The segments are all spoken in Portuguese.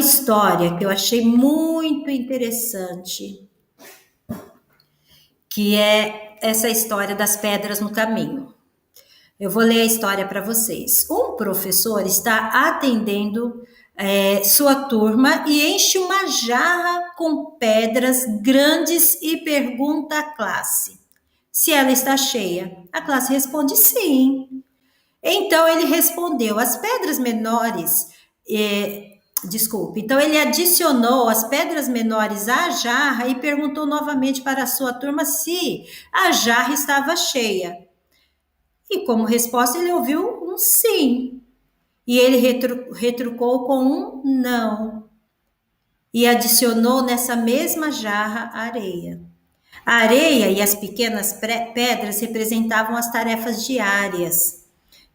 história que eu achei muito interessante, que é essa história das pedras no caminho. Eu vou ler a história para vocês. Um professor está atendendo sua turma e enche uma jarra com pedras grandes e pergunta à classe se ela está cheia. A classe responde sim. Então ele respondeu: as pedras menores. Então ele adicionou as pedras menores à jarra e perguntou novamente para a sua turma se a jarra estava cheia. E como resposta ele ouviu um sim. E ele retrucou com um não. E adicionou nessa mesma jarra areia. A areia e as pequenas pedras representavam as tarefas diárias,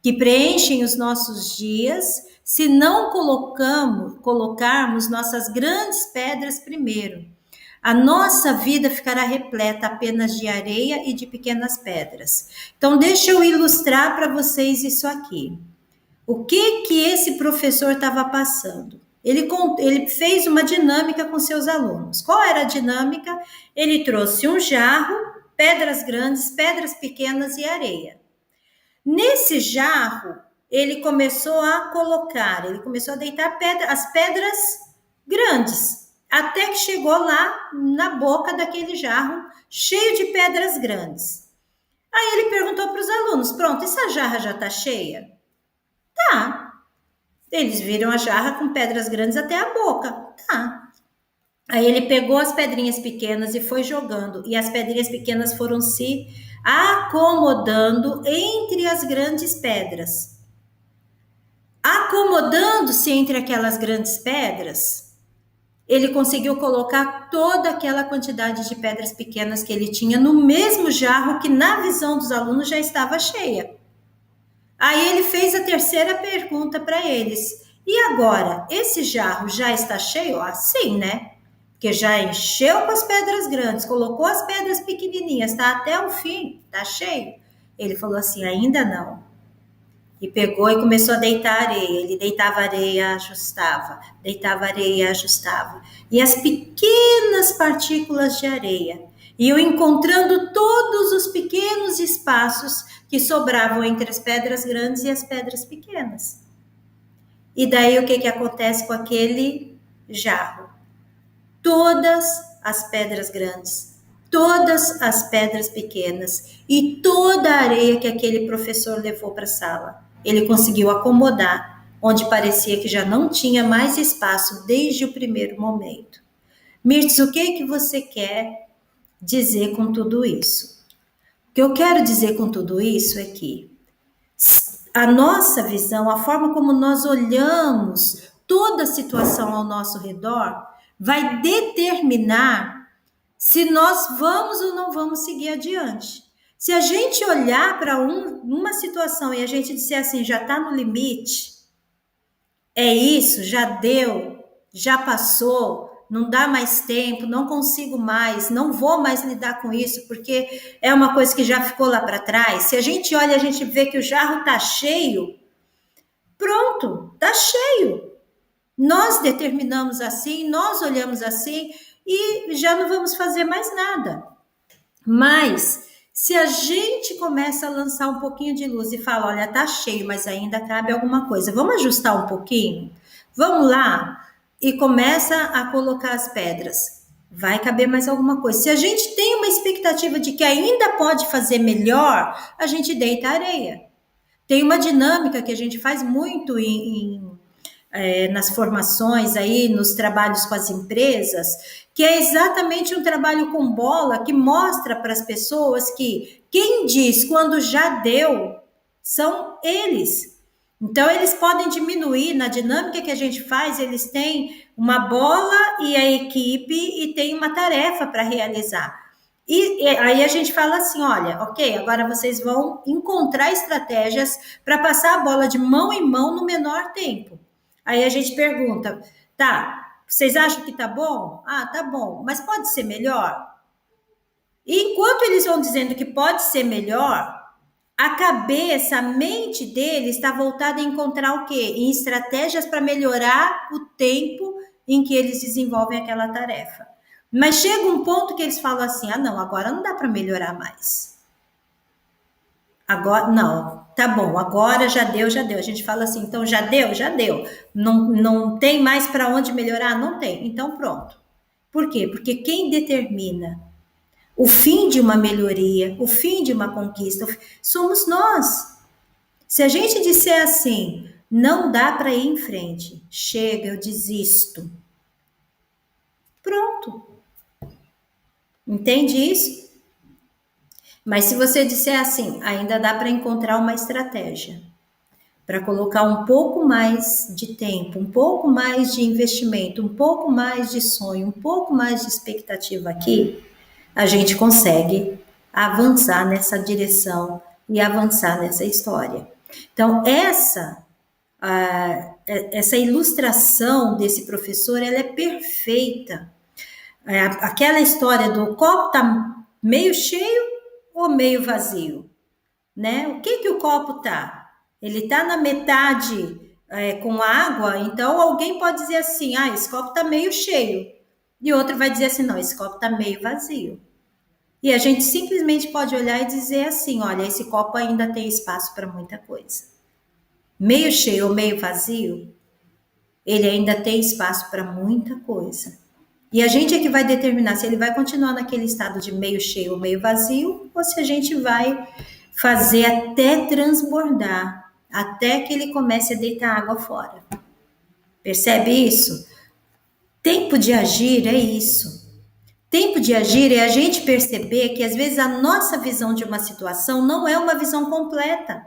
que preenchem os nossos dias se não colocarmos nossas grandes pedras primeiro. A nossa vida ficará repleta apenas de areia e de pequenas pedras. Então, deixa eu ilustrar para vocês isso aqui. O que esse professor estava passando? Ele fez uma dinâmica com seus alunos. Qual era a dinâmica? Ele trouxe um jarro, pedras grandes, pedras pequenas e areia. Nesse jarro, ele começou a deitar as pedras grandes, até que chegou lá na boca daquele jarro, cheio de pedras grandes. Aí ele perguntou para os alunos: pronto, essa jarra já está cheia? Tá. Eles viram a jarra com pedras grandes até a boca. Tá. Aí ele pegou as pedrinhas pequenas e foi jogando, e as pedrinhas pequenas foram se acomodando entre as grandes pedras. Acomodando-se entre aquelas grandes pedras, ele conseguiu colocar toda aquela quantidade de pedras pequenas que ele tinha no mesmo jarro que, na visão dos alunos, já estava cheia. Aí ele fez a terceira pergunta para eles. E agora, esse jarro já está cheio? Sim, né? Porque já encheu com as pedras grandes, colocou as pedras pequenininhas, está até o fim, está cheio. Ele falou assim: ainda não. E pegou e começou a deitar areia. Ele deitava areia, ajustava, deitava areia, ajustava. E as pequenas partículas de areia iam encontrando todos os pequenos espaços que sobravam entre as pedras grandes e as pedras pequenas. E daí o que acontece com aquele jarro? Todas as pedras grandes, todas as pedras pequenas e toda a areia que aquele professor levou para a sala, ele conseguiu acomodar onde parecia que já não tinha mais espaço desde o primeiro momento. Mirtz, o que você quer dizer com tudo isso? O que eu quero dizer com tudo isso é que a nossa visão, a forma como nós olhamos toda a situação ao nosso redor, vai determinar se nós vamos ou não vamos seguir adiante. Se a gente olhar para uma situação e a gente disser assim, já está no limite, é isso, já deu, já passou, não dá mais tempo, não consigo mais, não vou mais lidar com isso, porque é uma coisa que já ficou lá para trás. Se a gente olha, a gente vê que o jarro está cheio, pronto, está cheio. Nós determinamos assim, nós olhamos assim e já não vamos fazer mais nada. Mas se a gente começa a lançar um pouquinho de luz e fala, olha, tá cheio, mas ainda cabe alguma coisa, vamos ajustar um pouquinho? Vamos lá? E começa a colocar as pedras. Vai caber mais alguma coisa. Se a gente tem uma expectativa de que ainda pode fazer melhor, a gente deita a areia. Tem uma dinâmica que a gente faz muito nas formações aí, nos trabalhos com as empresas, que é exatamente um trabalho com bola que mostra para as pessoas que quem diz quando já deu são eles. Então, eles podem diminuir na dinâmica que a gente faz, eles têm uma bola e a equipe e tem uma tarefa para realizar. E aí a gente fala assim, olha, ok, agora vocês vão encontrar estratégias para passar a bola de mão em mão no menor tempo. Aí a gente pergunta, tá, vocês acham que tá bom? Ah, tá bom, mas pode ser melhor? E enquanto eles vão dizendo que pode ser melhor, a cabeça, a mente deles está voltada a encontrar o quê? Em estratégias para melhorar o tempo em que eles desenvolvem aquela tarefa. Mas chega um ponto que eles falam assim, não, agora não dá para melhorar mais. Agora, não, tá bom, agora já deu. A gente fala assim, então já deu. Não tem mais para onde melhorar? Não tem. Então pronto. Por quê? Porque quem determina o fim de uma melhoria, o fim de uma conquista, somos nós. Se a gente disser assim, não dá para ir em frente, chega, eu desisto. Pronto. Entende isso? Mas se você disser assim, ainda dá para encontrar uma estratégia para colocar um pouco mais de tempo, um pouco mais de investimento, um pouco mais de sonho, um pouco mais de expectativa aqui, a gente consegue avançar nessa direção e avançar nessa história. Então, essa ilustração desse professor, ela é perfeita. Aquela história do copo tá meio cheio ou meio vazio, né? O que o copo tá? Ele tá na metade com água, então alguém pode dizer assim, esse copo tá meio cheio. E outro vai dizer assim, não, esse copo tá meio vazio. E a gente simplesmente pode olhar e dizer assim, olha, esse copo ainda tem espaço para muita coisa. Meio cheio ou meio vazio, ele ainda tem espaço para muita coisa. E a gente é que vai determinar se ele vai continuar naquele estado de meio cheio ou meio vazio, ou se a gente vai fazer até transbordar, até que ele comece a deitar água fora. Percebe isso? Tempo de agir é isso. Tempo de agir é a gente perceber que às vezes a nossa visão de uma situação não é uma visão completa.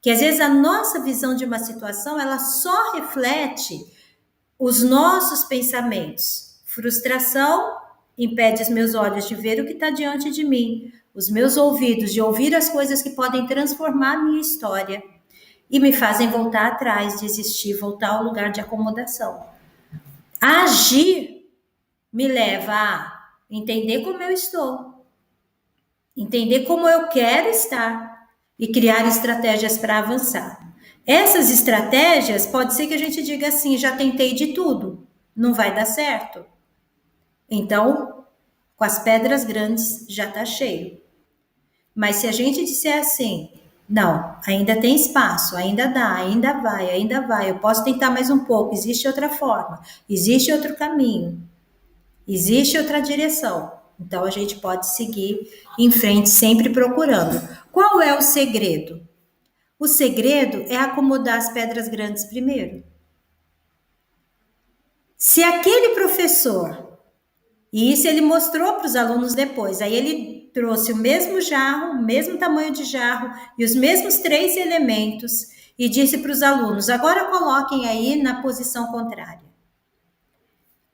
Que às vezes a nossa visão de uma situação, ela só reflete os nossos pensamentos. Frustração impede os meus olhos de ver o que está diante de mim, os meus ouvidos de ouvir as coisas que podem transformar a minha história e me fazem voltar atrás, desistir, voltar ao lugar de acomodação. Agir me leva a entender como eu estou, entender como eu quero estar e criar estratégias para avançar. Essas estratégias, pode ser que a gente diga assim, já tentei de tudo, não vai dar certo. Então, com as pedras grandes já está cheio. Mas se a gente disser assim, não, ainda tem espaço, ainda dá, ainda vai, eu posso tentar mais um pouco, existe outra forma, existe outro caminho, existe outra direção. Então, a gente pode seguir em frente, sempre procurando. Qual é o segredo? O segredo é acomodar as pedras grandes primeiro. Se aquele professor, e isso ele mostrou para os alunos depois, aí ele trouxe o mesmo jarro, o mesmo tamanho de jarro e os mesmos 3 elementos e disse para os alunos, agora coloquem aí na posição contrária.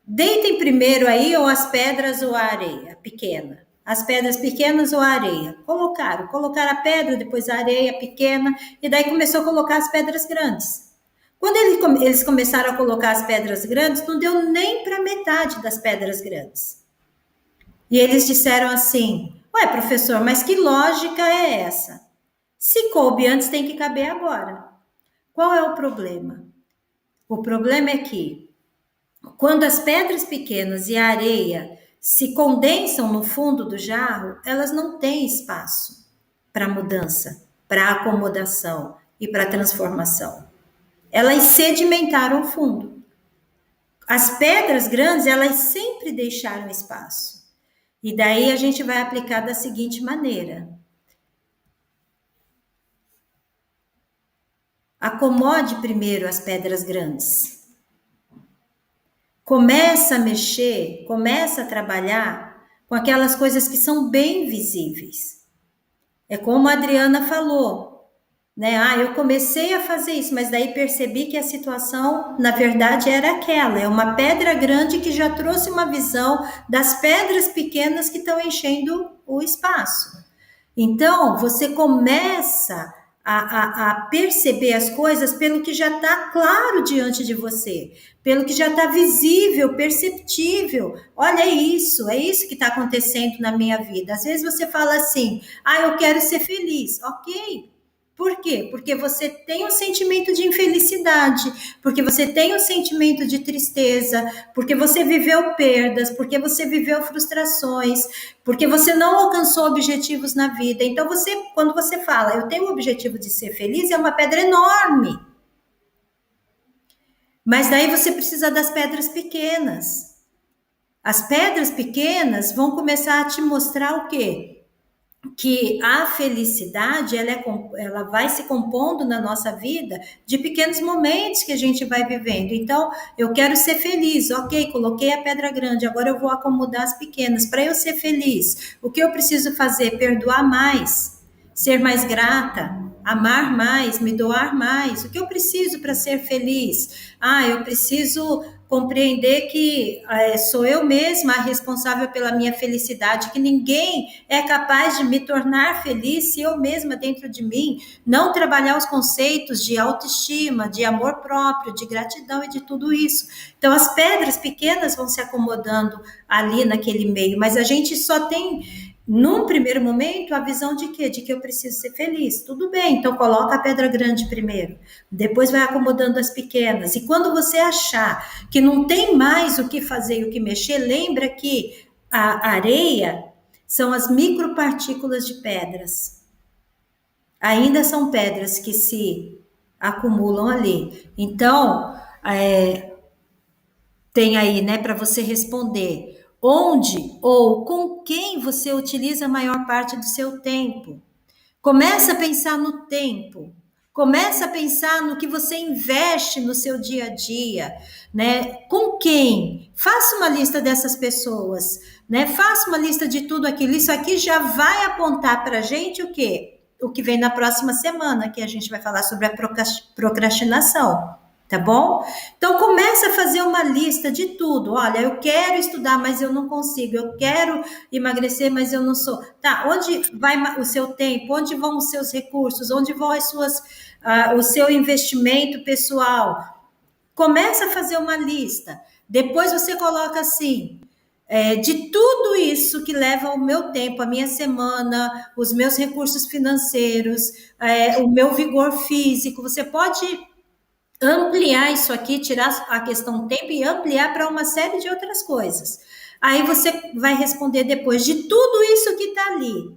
Deitem primeiro aí ou as pedras ou a areia pequena. As pedras pequenas ou a areia. Colocaram a pedra, depois a areia pequena, e daí começou a colocar as pedras grandes. Quando eles começaram a colocar as pedras grandes, não deu nem para metade das pedras grandes. E eles disseram assim, ué, professor, mas que lógica é essa? Se coube antes, tem que caber agora. Qual é o problema? O problema é que quando as pedras pequenas e a areia se condensam no fundo do jarro, elas não têm espaço para mudança, para acomodação e para transformação. Elas sedimentaram o fundo. As pedras grandes, elas sempre deixaram espaço. E daí a gente vai aplicar da seguinte maneira. Acomode primeiro as pedras grandes. Começa a mexer, começa a trabalhar com aquelas coisas que são bem visíveis. É como a Adriana falou, né? Eu comecei a fazer isso, mas daí percebi que a situação, na verdade, era aquela. É uma pedra grande que já trouxe uma visão das pedras pequenas que estão enchendo o espaço. Então, você começa a perceber as coisas pelo que já está claro diante de você, pelo que já está visível, perceptível. Olha, é isso que está acontecendo na minha vida. Às vezes você fala assim, eu quero ser feliz. Ok, Por quê? Porque você tem um sentimento de infelicidade, porque você tem um sentimento de tristeza, porque você viveu perdas, porque você viveu frustrações, porque você não alcançou objetivos na vida. Então, quando você fala, eu tenho o objetivo de ser feliz, é uma pedra enorme. Mas daí você precisa das pedras pequenas. As pedras pequenas vão começar a te mostrar o quê? Que a felicidade ela vai se compondo na nossa vida de pequenos momentos que a gente vai vivendo. Então, eu quero ser feliz, ok, coloquei a pedra grande, agora eu vou acomodar as pequenas. Para eu ser feliz, o que eu preciso fazer? Perdoar mais, ser mais grata, amar mais, me doar mais. O que eu preciso para ser feliz? Eu preciso compreender que sou eu mesma a responsável pela minha felicidade, que ninguém é capaz de me tornar feliz se eu mesma dentro de mim não trabalhar os conceitos de autoestima, de amor próprio, de gratidão e de tudo isso. Então as pedras pequenas vão se acomodando ali naquele meio, mas a gente só tem num primeiro momento, a visão de quê? De que eu preciso ser feliz. Tudo bem, então coloca a pedra grande primeiro. Depois vai acomodando as pequenas. E quando você achar que não tem mais o que fazer e o que mexer, lembra que a areia são as micropartículas de pedras. Ainda são pedras que se acumulam ali. Então, tem aí, né, para você responder. Onde ou com quem você utiliza a maior parte do seu tempo? Começa a pensar no tempo. Começa a pensar no que você investe no seu dia a dia, né? Com quem? Faça uma lista dessas pessoas, né? Faça uma lista de tudo aquilo. Isso aqui já vai apontar para a gente o quê? O que vem na próxima semana, que a gente vai falar sobre a procrastinação. Tá bom? Então começa a fazer uma lista de tudo. Olha, eu quero estudar, mas eu não consigo. Eu quero emagrecer, mas eu não sou. Tá? Onde vai o seu tempo? Onde vão os seus recursos? Onde vão o seu investimento pessoal? Começa a fazer uma lista. Depois você coloca assim. De tudo isso que leva o meu tempo, a minha semana, os meus recursos financeiros, o meu vigor físico, você pode ampliar isso aqui, tirar a questão tempo e ampliar para uma série de outras coisas. Aí você vai responder depois de tudo isso que está ali.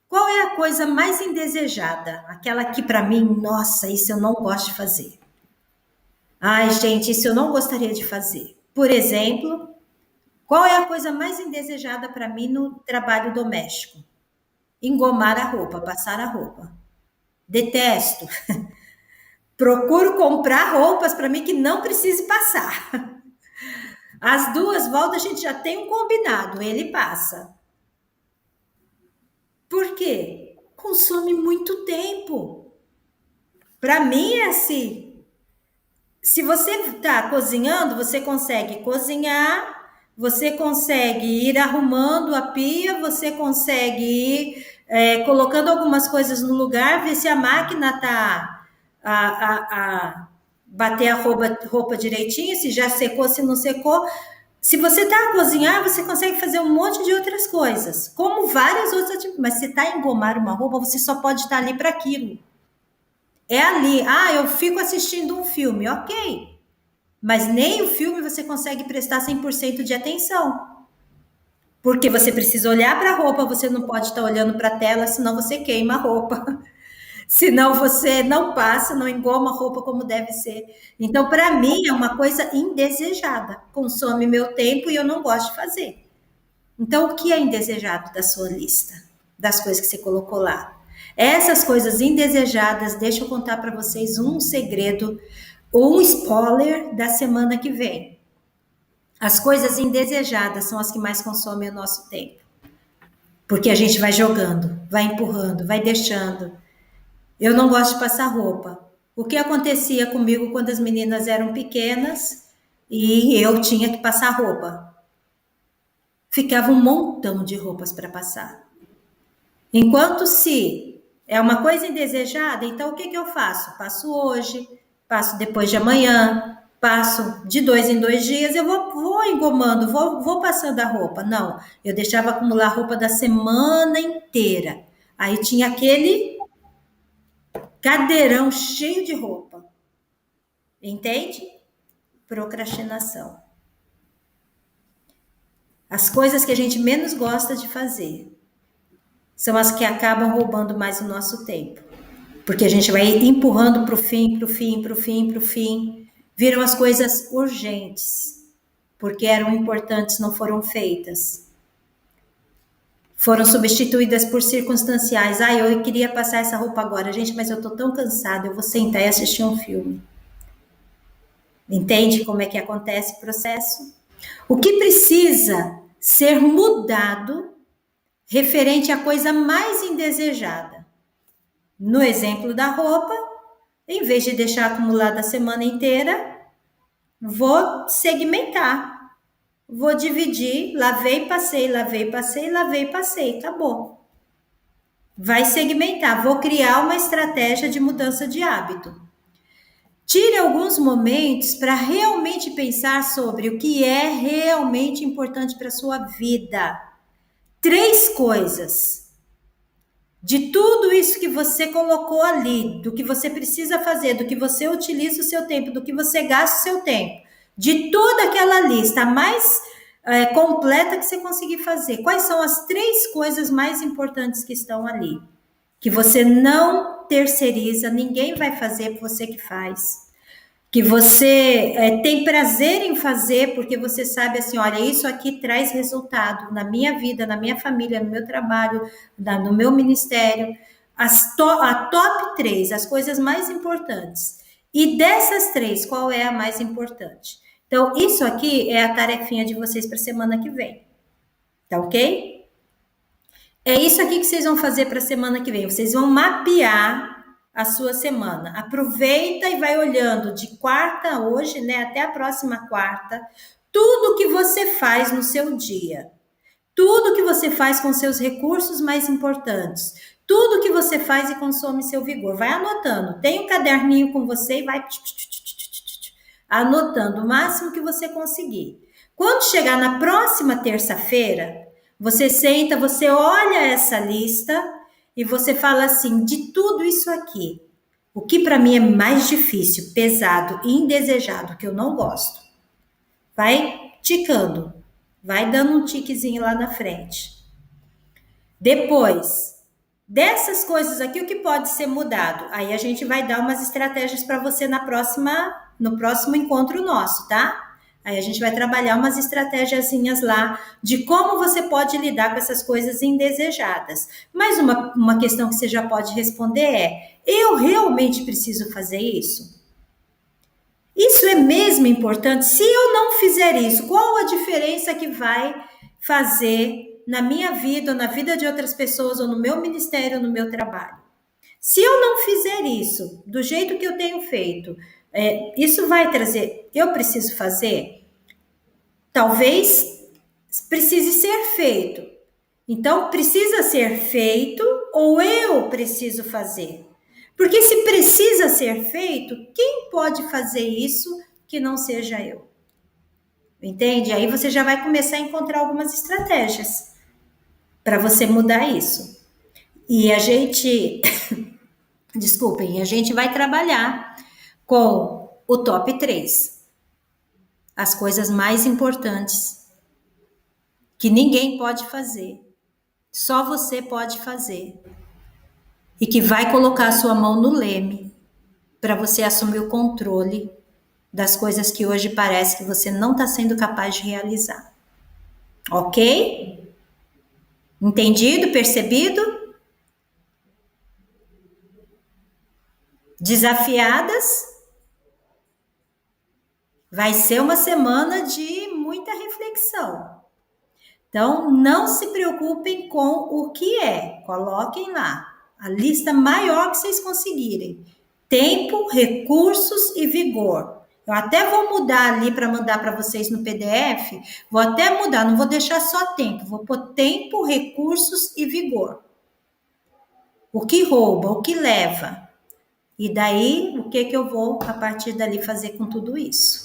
Qual é a coisa mais indesejada? Aquela que para mim, nossa, isso eu não gosto de fazer. Ai, gente, isso eu não gostaria de fazer. Por exemplo, qual é a coisa mais indesejada para mim no trabalho doméstico? Engomar a roupa, passar a roupa. Detesto. Procuro comprar roupas para mim que não precise passar. As duas voltas a gente já tem um combinado, ele passa. Por quê? Consome muito tempo. Para mim é assim. Se você está cozinhando, você consegue cozinhar, você consegue ir arrumando a pia, você consegue ir colocando algumas coisas no lugar, ver se a máquina está a bater a roupa direitinho, se já secou, se não secou. Se você está a cozinhar, você consegue fazer um monte de outras coisas, como várias outras atividades. Mas se está a engomar uma roupa, você só pode estar ali para aquilo. É ali. Eu fico assistindo um filme, ok. Mas nem o filme você consegue prestar 100% de atenção. Porque você precisa olhar para a roupa, você não pode estar olhando para a tela, senão você queima a roupa. Senão você não passa, não engoma a roupa como deve ser. Então, para mim, é uma coisa indesejada. Consome meu tempo e eu não gosto de fazer. Então, o que é indesejado da sua lista? Das coisas que você colocou lá? Essas coisas indesejadas, deixa eu contar para vocês um segredo ou um spoiler da semana que vem. As coisas indesejadas são as que mais consomem o nosso tempo. Porque a gente vai jogando, vai empurrando, vai deixando. Eu não gosto de passar roupa. O que acontecia comigo quando as meninas eram pequenas e eu tinha que passar roupa? Ficava um montão de roupas para passar. Enquanto se é uma coisa indesejada, então o que eu faço? Passo hoje, passo depois de amanhã, passo de 2 em 2 dias, eu vou engomando, vou passando a roupa. Não, eu deixava acumular a roupa da semana inteira. Aí tinha aquele cadeirão cheio de roupa. Entende? Procrastinação. As coisas que a gente menos gosta de fazer são as que acabam roubando mais o nosso tempo. Porque a gente vai empurrando para o fim, para o fim, para o fim, para o fim. Viram as coisas urgentes, porque eram importantes, não foram feitas. Foram substituídas por circunstanciais. Eu queria passar essa roupa agora, gente, mas eu tô tão cansada, eu vou sentar e assistir um filme. Entende como é que acontece o processo? O que precisa ser mudado referente à coisa mais indesejada? No exemplo da roupa, em vez de deixar acumulada a semana inteira, vou segmentar. Vou dividir, lavei, passei, lavei, passei, lavei, passei, acabou. Vai segmentar, vou criar uma estratégia de mudança de hábito. Tire alguns momentos para realmente pensar sobre o que é realmente importante para a sua vida. 3 coisas. De tudo isso que você colocou ali, do que você precisa fazer, do que você utiliza o seu tempo, do que você gasta o seu tempo, de toda aquela lista, a mais completa que você conseguir fazer, quais são as 3 coisas mais importantes que estão ali? Que você não terceiriza, ninguém vai fazer, você que faz. Que você tem prazer em fazer, porque você sabe assim, olha, isso aqui traz resultado na minha vida, na minha família, no meu trabalho, no meu ministério. A top 3, as coisas mais importantes. E dessas 3, qual é a mais importante? Então, isso aqui é a tarefinha de vocês para a semana que vem. Tá ok? É isso aqui que vocês vão fazer para a semana que vem. Vocês vão mapear a sua semana. Aproveita e vai olhando de quarta hoje, né, até a próxima quarta, tudo que você faz no seu dia. Tudo que você faz com seus recursos mais importantes. Tudo que você faz e consome seu vigor. Vai anotando. Tem um caderninho com você e vai anotando o máximo que você conseguir. Quando chegar na próxima terça-feira, você senta, você olha essa lista e você fala assim, de tudo isso aqui, o que para mim é mais difícil, pesado e indesejado, que eu não gosto, vai ticando, vai dando um tiquezinho lá na frente. Depois dessas coisas aqui, o que pode ser mudado? Aí a gente vai dar umas estratégias para você no próximo encontro nosso, tá? Aí a gente vai trabalhar umas estratégiazinhas lá de como você pode lidar com essas coisas indesejadas. Mas uma questão que você já pode responder é, eu realmente preciso fazer isso? Isso é mesmo importante? Se eu não fizer isso, qual a diferença que vai fazer na minha vida, ou na vida de outras pessoas, ou no meu ministério, ou no meu trabalho? Se eu não fizer isso do jeito que eu tenho feito, isso vai trazer, eu preciso fazer? Talvez precise ser feito. Então, precisa ser feito ou eu preciso fazer? Porque se precisa ser feito, quem pode fazer isso que não seja eu? Entende? Aí você já vai começar a encontrar algumas estratégias para você mudar isso. E a gente, desculpem, a gente vai trabalhar com o top 3. As coisas mais importantes que ninguém pode fazer. Só você pode fazer. E que vai colocar a sua mão no leme para você assumir o controle das coisas que hoje parece que você não está sendo capaz de realizar. Ok? Entendido? Percebido? Desafiadas? Vai ser uma semana de muita reflexão. Então, não se preocupem com o que é. Coloquem lá a lista maior que vocês conseguirem. Tempo, recursos e vigor. Eu até vou mudar ali para mandar para vocês no PDF. Vou até mudar, não vou deixar só tempo. Vou pôr tempo, recursos e vigor. O que rouba, o que leva. E daí, o que eu vou, a partir dali, fazer com tudo isso?